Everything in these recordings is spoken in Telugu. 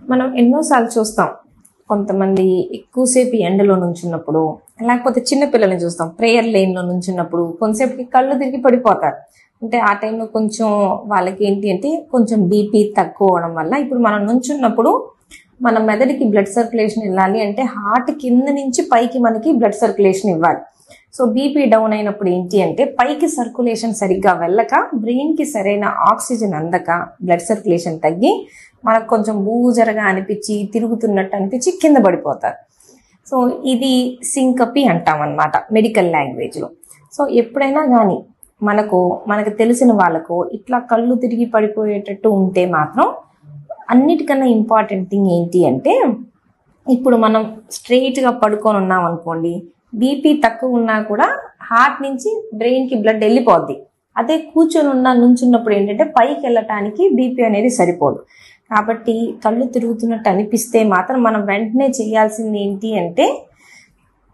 మనం ఎన్నోసార్లు చూస్తాం, కొంతమంది ఎక్కువసేపు ఎండలో నుంచున్నప్పుడు, లేకపోతే చిన్నపిల్లల్ని చూస్తాం ప్రేయర్ లైన్లో నుంచున్నప్పుడు కొంతసేపుకి కళ్ళు తిరిగి పడిపోతారు. అంటే ఆ టైంలో కొంచెం వాళ్ళకి ఏంటి అంటే కొంచెం బీపీ తక్కువ అవడం వల్ల ఇప్పుడు మనం నుంచున్నప్పుడు మన మెదడుకి బ్లడ్ సర్క్యులేషన్ వెళ్ళాలి అంటే హార్ట్ కింద నుంచి పైకి మనకి బ్లడ్ సర్క్యులేషన్ ఇవ్వాలి. సో బీపీ డౌన్ అయినప్పుడు ఏంటి అంటే పైకి సర్క్యులేషన్ సరిగ్గా వెళ్ళక బ్రెయిన్కి సరైన ఆక్సిజన్ అందక బ్లడ్ సర్క్యులేషన్ తగ్గి మనకు కొంచెం బూజరగా అనిపించి తిరుగుతున్నట్టు అనిపించి కింద పడిపోతారు. సో ఇది సింకపీ అంటాం అన్నమాట మెడికల్ లాంగ్వేజ్లో. సో ఎప్పుడైనా కానీ మనకు తెలిసిన వాళ్ళకు ఇట్లా కళ్ళు తిరిగి పడిపోయేటట్టు ఉంటే మాత్రం అన్నిటికన్నా ఇంపార్టెంట్ థింగ్ ఏంటి అంటే ఇప్పుడు మనం స్ట్రెయిట్గా పడుకొని ఉన్నాం అనుకోండి, బీపీ తక్కువ ఉన్నా కూడా హార్ట్ నుంచి బ్రెయిన్కి బ్లడ్ వెళ్ళిపోద్ది. అదే కూర్చొని నుంచున్నప్పుడు ఏంటంటే పైకి వెళ్ళటానికి బీపీ అనేది సరిపోదు. కాబట్టి కళ్ళు తిరుగుతున్నట్టు అనిపిస్తే మాత్రం మనం వెంటనే చేయాల్సింది ఏంటి అంటే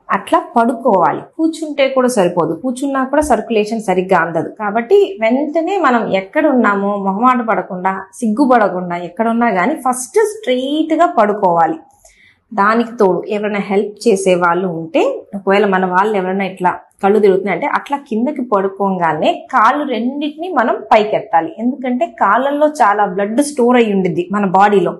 అట్లా పడుకోవాలి. కూర్చుంటే కూడా సరిపోదు, కూర్చున్నా కూడా సర్క్యులేషన్ సరిగ్గా అందదు. కాబట్టి వెంటనే మనం ఎక్కడున్నామో మొహమాట పడకుండా సిగ్గుపడకుండా ఎక్కడున్నా కానీ ఫస్ట్ స్ట్రెయిట్గా పడుకోవాలి. దానికి తోడు ఎవరైనా హెల్ప్ చేసే వాళ్ళు ఉంటే, ఒకవేళ మన వాళ్ళు ఎవరైనా ఇట్లా కళ్ళు తిరుగుతున్నాయి అంటే అట్లా కిందకి పడుకోగానే కాళ్ళు రెండింటిని మనం పైకెత్తాలి. ఎందుకంటే కాళ్ళల్లో చాలా బ్లడ్ స్టోర్ అయ్యి ఉండిద్ది మన బాడీలో.